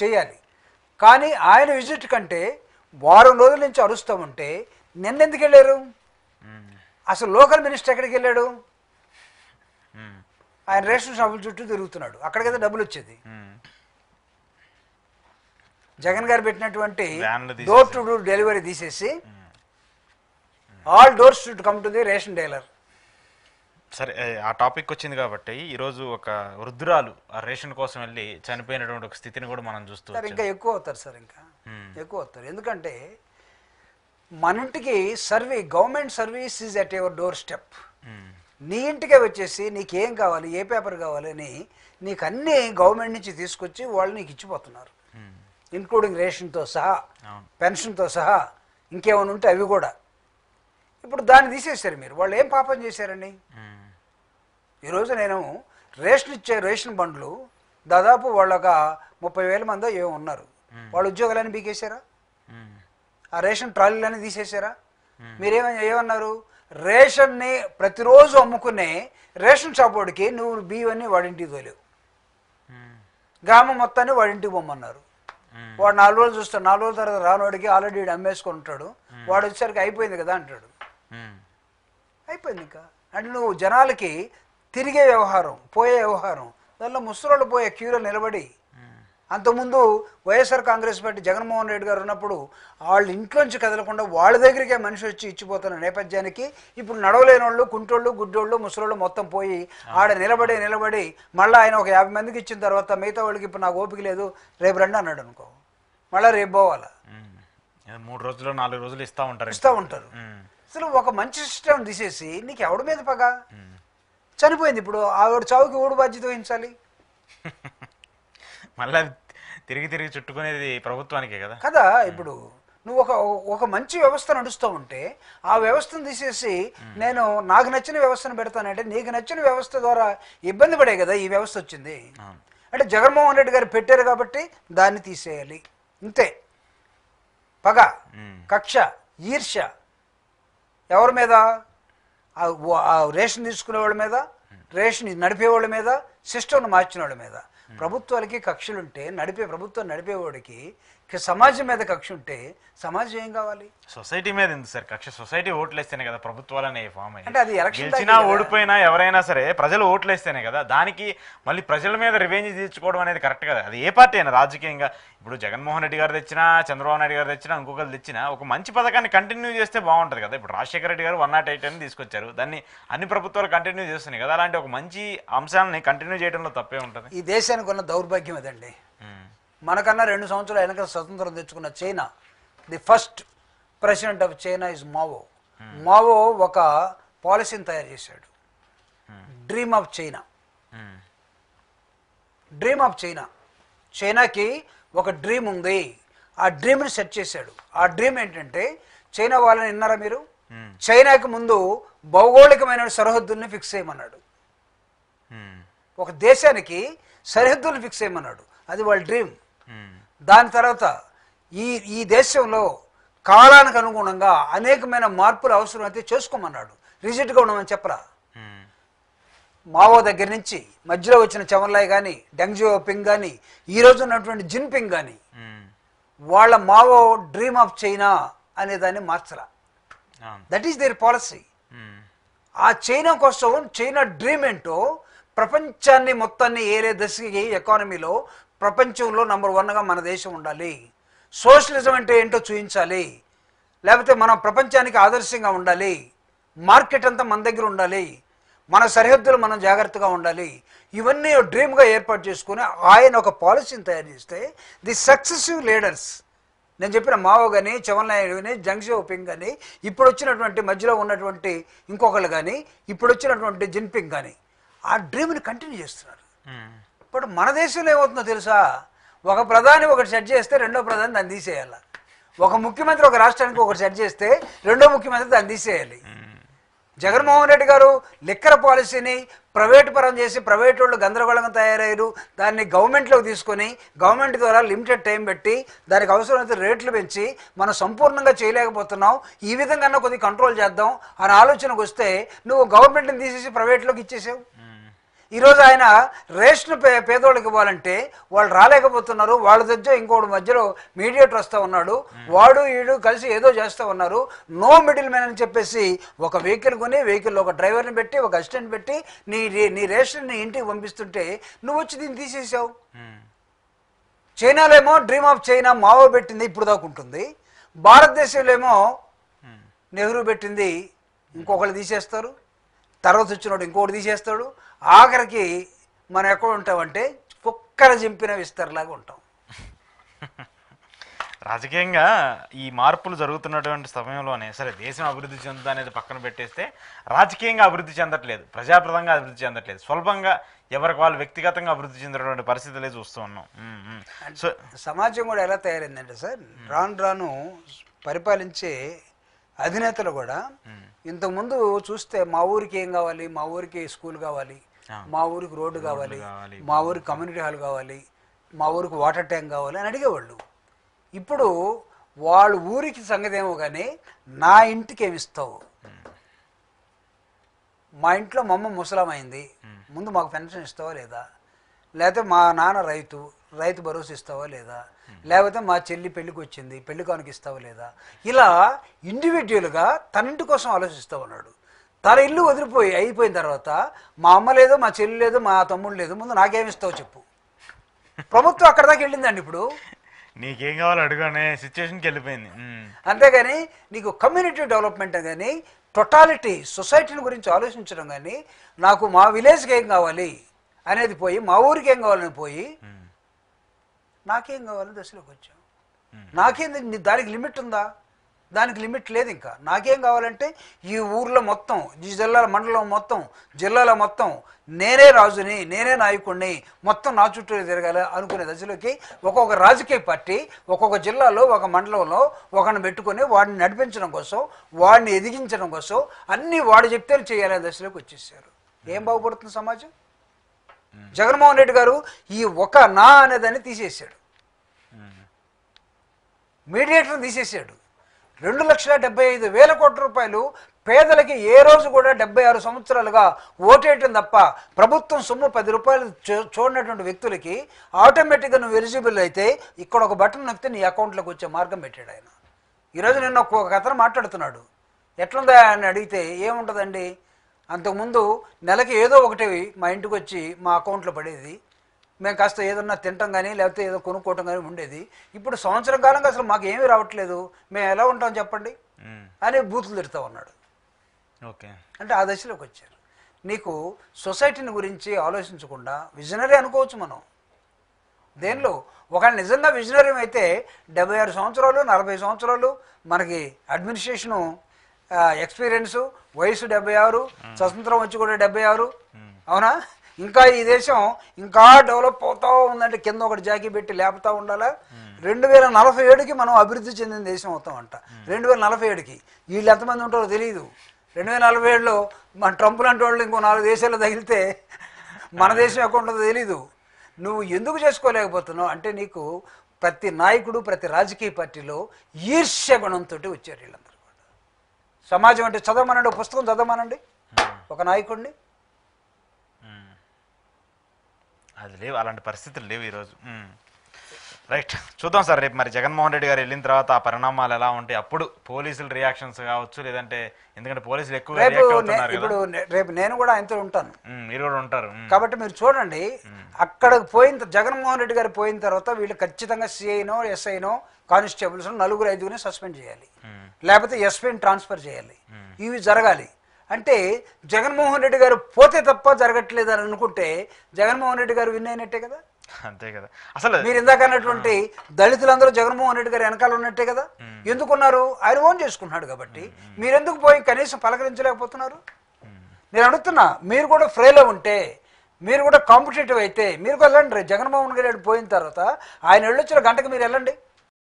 చేయాలి. కానీ ఆయన విజిట్ కంటే వారం రోజుల నుంచి అరుస్తూ ఉంటే నిన్నెందుకు వెళ్ళారు? అసలు లోకల్ మినిస్టర్ ఎక్కడికి వెళ్ళాడు? ఆయన రేషన్ షాపుల చుట్టూ తిరుగుతున్నాడు. అక్కడికైతే డబ్బులు వచ్చేది. జగన్ గారు పెట్టినటువంటి డోర్ టు డోర్ డెలివరీ తీసేసి all doors should come to the ration dealer. సరే, ఆ టాపిక్ వచ్చింది కాబట్టి ఈరోజు ఒక వృద్ధురాలు ఆ రేషన్ కోసం వెళ్ళి చనిపోయినటువంటి ఒక స్థితిని కూడా మనం చూస్తూ సార్ ఇంకా ఎక్కువ అవుతారు సార్, ఇంకా ఎక్కువ అవుతారు. ఎందుకంటే మన ఇంటికి government service is at your door step. నీ ఇంటికే వచ్చేసి నీకేం కావాలి, ఏ పేపర్ కావాలి అని నీకు అన్నీ గవర్నమెంట్ నుంచి తీసుకొచ్చి వాళ్ళు నీకు ఇచ్చిపోతున్నారు, ఇంక్లూడింగ్ రేషన్తో సహా, పెన్షన్తో సహా, ఇంకేమైనా ఉంటే అవి కూడా. ఇప్పుడు దాన్ని తీసేశారు మీరు. వాళ్ళు ఏం పాపం చేశారండి? ఈరోజు నేను రేషన్ బండ్లు దాదాపు వాళ్ళు ఒక 30,000 మందో ఏమో ఉన్నారు. వాళ్ళ ఉద్యోగాలని బీకేశారా? ఆ రేషన్ ట్రాలీలని తీసేశారా? ఏమన్నారు? రేషన్ని ప్రతిరోజు అమ్ముకునే రేషన్ షాప్ వాడికి నువ్వు బియ్యన్ని వాడింటికి తోలేవు, గ్రామం మొత్తాన్ని వాడింటికి పొమ్మన్నారు. వాడు 4 రోజులు చూస్తాడు, 4 రోజుల తర్వాత రానోడికి ఆల్రెడీ అమ్మేసుకొని ఉంటాడు. వాడు వచ్చేసరికి అయిపోయింది కదా అంటాడు. అయిపోయింది ఇంకా. అంటే నువ్వు జనాలకి తిరిగే వ్యవహారం, పోయే వ్యవహారం, దానిలో ముసలోళ్ళు పోయే క్యూలో నిలబడి. అంతకుముందు వైఎస్ఆర్ కాంగ్రెస్ పార్టీ జగన్మోహన్ రెడ్డి గారు ఉన్నప్పుడు వాళ్ళు ఇంట్లోంచి కదలకుండా వాళ్ళ దగ్గరికే మనిషి వచ్చి ఇచ్చిపోతున్న నేపథ్యానికి ఇప్పుడు నడవలేని వాళ్ళు, కుంటోళ్ళు, గుడ్డోళ్ళు, ముసలోళ్ళు మొత్తం పోయి ఆడ నిలబడి మళ్ళీ ఆయన ఒక 50 మందికి ఇచ్చిన తర్వాత మిగతా వాళ్ళకి ఇప్పుడు నాకు ఓపిక లేదు రేపు రండి అన్నాడు అనుకో, మళ్ళీ రేపు పోవాలా. 3 రోజులు 4 రోజులు ఇస్తూ ఉంటారు. అసలు ఒక మంచి సిస్టమ్ తీసేసి నీకు ఎవడి మీద పగ? చనిపోయింది, ఇప్పుడు ఆవిడ చావుకి ఓడు బాధ్యత వహించాలి. మళ్ళీ తిరిగి చుట్టుకునేది ప్రభుత్వానికే కదా కదా. ఇప్పుడు నువ్వు ఒక మంచి వ్యవస్థ నడుస్తూ ఉంటే ఆ వ్యవస్థను తీసేసి నేను నాకు నచ్చిన వ్యవస్థను పెడతానంటే నీకు నచ్చిన వ్యవస్థ ద్వారా ఇబ్బంది పడే కదా ఈ వ్యవస్థ వచ్చింది. అంటే జగన్మోహన్ రెడ్డి గారు పెట్టారు కాబట్టి దాన్ని తీసేయాలి, ఇంతే. పగ, కక్ష, ఈర్ష్య ఎవరి మీద? ఆ రేషన్ తీసుకునే వాళ్ళ మీద, రేషన్ నడిపే వాళ్ళ మీద, సిస్టమ్ను మార్చిన వాళ్ళ మీద. ప్రభుత్వాలకి కక్షలుంటే ప్రభుత్వం నడిపేవాడికి సమాజం మీద కక్ష ఉంటే సమాజం ఏం కావాలి? సొసైటీ మీద ఎందుకు సార్ కక్ష? సొసైటీ ఓట్లు వేస్తేనే కదా ప్రభుత్వాలనే ఫామ్ అయ్యి. అంటే అది ఎలక్షన్ గెలిచినా ఓడిపోయినా ఎవరైనా సరే ప్రజలు ఓట్లు వేస్తేనే కదా. దానికి మళ్ళీ ప్రజల మీద రివెంజ్ తీర్చుకోవడం అనేది కరెక్ట్ కదా. అది ఏ పార్టీ అయినా రాజకీయంగా ఇప్పుడు జగన్మోహన్ రెడ్డి గారు తెచ్చినా, చంద్రబాబు నాయుడు గారు తెచ్చినా, ఇంకొకరు తెచ్చినా ఒక మంచి పథకాన్ని కంటిన్యూ చేస్తే బాగుంటుంది కదా. ఇప్పుడు రాజశేఖర రెడ్డి గారు 108 అని తీసుకొచ్చారు, దాన్ని అన్ని ప్రభుత్వాలు కంటిన్యూ చేస్తున్నాయి కదా. అలాంటి ఒక మంచి అంశాలని కంటిన్యూ చేయడంలో తప్పే ఉంటుంది. ఈ దేశానికి ఉన్న దౌర్భాగ్యం అదండి. మనకన్నా 2 సంవత్సరాల వెనక స్వతంత్రం తెచ్చుకున్న China, the first president of China is Mao. Mao ఒక పాలసీని తయారు చేశాడు, dream of China. Dream of China, చైనాకి ఒక డ్రీమ్ ఉంది, ఆ డ్రీమ్ని సెట్ చేశాడు. ఆ డ్రీమ్ ఏంటంటే, చైనా వాళ్ళని విన్నారా మీరు? చైనాకి ముందు భౌగోళికమైన సరిహద్దుల్ని ఫిక్స్ చేయమన్నాడు. ఒక దేశానికి సరిహద్దుల్ని ఫిక్స్ చేయమన్నాడు, అది వాళ్ళ డ్రీమ్. దాని తర్వాత ఈ దేశంలో కాలానికి అనుగుణంగా అనేకమైన మార్పులు అవసరమైతే చేసుకోమన్నాడు, రిజిడ్గా ఉండమని చెప్పరా. మావో దగ్గర నుంచి మధ్యలో వచ్చిన చవన్లాయ్ కానీ, డెంగ్ జియాపింగ్ కానీ, ఈరోజు ఉన్నటువంటి జిన్పింగ్ కానీ, వాళ్ళ మావో డ్రీమ్ ఆఫ్ చైనా అనే దాన్ని మార్చరా. That is their policy. ఆ చైనా కోసం చైనా డ్రీమ్ ఏంటో ప్రపంచాన్ని మొత్తాన్ని ఏరే దశకి ఎకానమీలో ప్రపంచంలో నంబర్ 1గా మన దేశం ఉండాలి. సోషలిజం అంటే ఏంటో చూపించాలి, లేకపోతే మనం ప్రపంచానికి ఆదర్శంగా ఉండాలి, మార్కెట్ అంతా మన దగ్గర ఉండాలి, మన సరిహద్దులు మనం జాగ్రత్తగా ఉండాలి. ఇవన్నీ డ్రీమ్గా ఏర్పాటు చేసుకుని ఆయన ఒక పాలసీని తయారు చేస్తే ది సక్సెసివ్ లీడర్స్, నేను చెప్పిన మావో కానీ, చవన్లాయ్ కానీ, డెంగ్ జియాపింగ్ కానీ, ఇప్పుడు వచ్చినటువంటి మధ్యలో ఉన్నటువంటి ఇంకొకళ్ళు కానీ, ఇప్పుడు వచ్చినటువంటి జిన్పింగ్ కానీ ఆ డ్రీమ్ని కంటిన్యూ చేస్తున్నారు. ఇప్పుడు మన దేశంలో ఏమవుతుందో తెలుసా? ఒక ప్రధాని ఒకటి సెట్ చేస్తే రెండో ప్రధాని దాన్ని తీసేయాలి. ఒక ముఖ్యమంత్రి ఒక రాష్ట్రానికి ఒకటి సెట్ చేస్తే రెండో ముఖ్యమంత్రి దాన్ని తీసేయాలి. జగన్మోహన్ రెడ్డి గారు లిక్కర్ పాలసీని ప్రైవేటు పరం చేసి ప్రైవేట్ వాళ్ళు గందరగోళంగా తయారయ్యారు. దాన్ని గవర్నమెంట్లోకి తీసుకొని గవర్నమెంట్ ద్వారా లిమిటెడ్ టైం పెట్టి దానికి అవసరమైతే రేట్లు పెంచి మనం సంపూర్ణంగా చేయలేకపోతున్నాం, ఈ విధంగా కొద్దిగా కంట్రోల్ చేద్దాం అని ఆలోచనకు వస్తే నువ్వు గవర్నమెంట్ని తీసేసి ప్రైవేట్లోకి ఇచ్చేసావు. ఈరోజు ఆయన రేషన్ పేదోళ్ళకి ఇవ్వాలంటే వాళ్ళు రాలేకపోతున్నారు. వాళ్ళ దగ్గర ఇంకోటి మధ్యలో మీడియేటర్ వస్తూ ఉన్నాడు, వాడు వీడు కలిసి ఏదో చేస్తూ ఉన్నారు. నో మిడిల్ మ్యాన్ అని చెప్పేసి ఒక వెహికల్ కొని వెహికల్లో ఒక డ్రైవర్ని పెట్టి ఒక అసిస్టెంట్ పెట్టి నీ రేషన్ నీ ఇంటికి పంపిస్తుంటే నువ్వు వచ్చి దీన్ని తీసేసావు. చైనాలో ఏమో డ్రీమ్ ఆఫ్ చైనా మావో పెట్టింది, ఇప్పుడు దాకా ఉంటుంది. భారతదేశంలో ఏమో నెహ్రూ పెట్టింది, ఇంకొకళ్ళు తీసేస్తారు, తర్వాత వచ్చినోడు ఇంకొకటి తీసేస్తాడు. ఆఖరికి మనం ఎక్కడ ఉంటామంటే కుక్కర చింపిన విస్తరలాగా ఉంటాం. రాజకీయంగా ఈ మార్పులు జరుగుతున్నటువంటి సమయంలోనే సరే దేశం అభివృద్ధి చెందుతుంది అనేది పక్కన పెట్టేస్తే రాజకీయంగా అభివృద్ధి చెందట్లేదు, ప్రజాప్రదంగా అభివృద్ధి చెందట్లేదు, స్వల్పంగా ఎవరికి వాళ్ళు వ్యక్తిగతంగా అభివృద్ధి చెందినటువంటి పరిస్థితులే చూస్తూ ఉన్నాం. సో సమాజం కూడా ఎలా తయారైందంటే సార్, రాను రాను పరిపాలించే అధినేతలు కూడా ఇంతకుముందు చూస్తే మా ఊరికి ఏం కావాలి, మా ఊరికి స్కూల్ కావాలి, మా ఊరికి రోడ్డు కావాలి, మా ఊరికి కమ్యూనిటీ హాల్ కావాలి, మా ఊరికి వాటర్ ట్యాంక్ కావాలి అని అడిగేవాళ్ళు. ఇప్పుడు వాళ్ళ ఊరికి సంగతి ఏమో కానీ నా ఇంటికి ఏమి ఇస్తావు, మా ఇంట్లో మా అమ్మ ముసలమైంది, ముందు మాకు పెన్షన్ ఇస్తావా లేదా, లేకపోతే మా నాన్న రైతు భరోసా ఇస్తావా లేదా, లేకపోతే మా చెల్లి పెళ్ళికి వచ్చింది పెళ్లి కానుక ఇస్తావా లేదా, ఇలా ఇండివిజువల్గా తన ఇంటి కోసం ఆలోచిస్తూ ఉన్నాడు. తన ఇల్లు వదిలిపోయి అయిపోయిన తర్వాత మా అమ్మ లేదు, మా చెల్లి లేదు, మా తమ్ముడు లేదు, ముందు నాకేమి ఇస్తావు చెప్పు. ప్రభుత్వం అక్కడ దాకా వెళ్ళిందండి. ఇప్పుడు నీకేం కావాలో అడుగునే సిచ్యువేషన్కి వెళ్ళిపోయింది. అంతేగాని నీకు కమ్యూనిటీ డెవలప్మెంట్ కానీ టోటాలిటీ సొసైటీని గురించి ఆలోచించడం కానీ నాకు మా విలేజ్కి ఏం కావాలి అనేది పోయి మా ఊరికి ఏం కావాలని పోయి నాకేం కావాలని దశలోకి వచ్చాం. నాకేం దానికి లిమిట్ ఉందా? దానికి లిమిట్ లేదు. ఇంకా నాకేం కావాలంటే ఈ ఊర్లో మొత్తం, ఈ జిల్లాల మండలం మొత్తం, జిల్లాల మొత్తం నేనే రాజుని, నేనే నాయకుడిని, మొత్తం నా చుట్టూ తిరగాలి అనుకునే దశలోకి ఒక్కొక్క రాజకీయ పార్టీ ఒక్కొక్క జిల్లాలో ఒక మండలంలో ఒకరిని పెట్టుకొని వాడిని నడిపించడం కోసం, వాడిని ఎదిగించడం కోసం అన్నీ వాడు చెప్తే చేయాలనే దశలోకి వచ్చేసారు. ఏం బాగుపడుతుంది సమాజం? జగన్మోహన్ రెడ్డి గారు ఈ ఒక నా అనేదాన్ని తీసేసాడు, మీడియేటర్ని తీసేసాడు. 2,75,000 కోట్ల రూపాయలు పేదలకి ఏ రోజు కూడా 76 సంవత్సరాలుగా ఓటేయటం తప్ప ప్రభుత్వం సొమ్ము 10 రూపాయలు చూడనటువంటి వ్యక్తులకి ఆటోమేటిక్గా నువ్వు ఎలిజిబుల్ అయితే ఇక్కడ ఒక బటన్ నొక్కితే నీ అకౌంట్లోకి వచ్చే మార్గం పెట్టాడు ఆయన. ఈరోజు నిన్న ఒక అతను మాట్లాడుతున్నాడు, ఎట్లుందా అని అడిగితే ఏముంటుందండి, అంతకుముందు నెలకి ఏదో ఒకటి మా ఇంటికి వచ్చి మా అకౌంట్లో పడేది, మేము కాస్త ఏదన్నా తింటాం కానీ లేకపోతే ఏదో కొనుక్కోవటం కానీ ఉండేది. ఇప్పుడు సంవత్సరం కాలంగా అసలు మాకు ఏమీ రావట్లేదు, మేము ఎలా ఉంటాం చెప్పండి అని బూతులు తిడతా ఉన్నాడు. ఓకే, అంటే ఆ దశలోకి వచ్చారు. నీకు సొసైటీని గురించి ఆలోచించకుండా విజనరీ అనుకోవచ్చు మనం. దేనిలో ఒక నిజంగా విజనరీ అయితే 76 సంవత్సరాలు 40 సంవత్సరాలు మనకి అడ్మినిస్ట్రేషను ఎక్స్పీరియన్సు, వయసు 76, స్వతంత్రం వచ్చి కూడా 76, అవునా? ఇంకా ఈ దేశం ఇంకా డెవలప్ అవుతా ఉందంటే కింద ఒకటి జాకీ పెట్టి లేపుతా ఉండాలా. 2047కి మనం అభివృద్ధి చెందిన దేశం అవుతామంట. 2047కి వీళ్ళు ఎంతమంది ఉంటారో తెలియదు. 2047లో మన ట్రంప్ లాంటి వాళ్ళు ఇంకో 4 దేశాల్లో తగిలితే మన దేశం ఎక్కడ ఉంటుందో తెలీదు. నువ్వు ఎందుకు చేసుకోలేకపోతున్నావు అంటే నీకు ప్రతి నాయకుడు ప్రతి రాజకీయ పార్టీలో ఈర్ష్య గుణంతో వచ్చారు వీళ్ళందరూ కూడా. సమాజం అంటే చదవమనండి, పుస్తకం చదవమనండి ఒక నాయకుడిని, అది లేవు, అలాంటి పరిస్థితులు లేవు ఈరోజు. రైట్, చూద్దాం సార్ రేపు మరి జగన్మోహన్ రెడ్డి గారు వెళ్ళిన తర్వాత ఆ పరిణామాలు ఎలా ఉంటాయి, అప్పుడు పోలీసుల రియాక్షన్స్ కావచ్చు, లేదంటే ఎందుకంటే పోలీసులు ఎక్కువ ఇప్పుడు రేపు నేను కూడా ఆయనతో ఉంటాను, మీరు కూడా ఉంటారు కాబట్టి మీరు చూడండి. అక్కడికి పోయిన జగన్మోహన్ రెడ్డి గారు పోయిన తర్వాత వీళ్ళు ఖచ్చితంగా సిఐనో ఎస్ఐనో కానిస్టేబుల్స్ 4-5 సస్పెండ్ చేయాలి, లేకపోతే ఎస్పీని ట్రాన్స్ఫర్ చేయాలి. ఇవి జరగాలి. అంటే జగన్మోహన్ రెడ్డి గారు పోతే తప్ప జరగట్లేదు అని అనుకుంటే జగన్మోహన్ రెడ్డి గారు విన్ అయినట్టే కదా. అంతే కదా. అసలు మీరు ఇందాక అన్నటువంటి దళితులందరూ జగన్మోహన్ రెడ్డి గారు వెనకాల ఉన్నట్టే కదా. ఎందుకున్నారు? ఆయన ఓన్ చేసుకుంటున్నాడు కాబట్టి. మీరెందుకు పోయి కనీసం పలకరించలేకపోతున్నారు? నేను అడుగుతున్నా, మీరు కూడా ఫ్రీలో ఉంటే, మీరు కూడా కాంపిటేటివ్ అయితే మీరు వెళ్ళండి. జగన్మోహన్ రెడ్డి పోయిన తర్వాత ఆయన వెళ్ళొచ్చిన గంటకు మీరు వెళ్ళండి.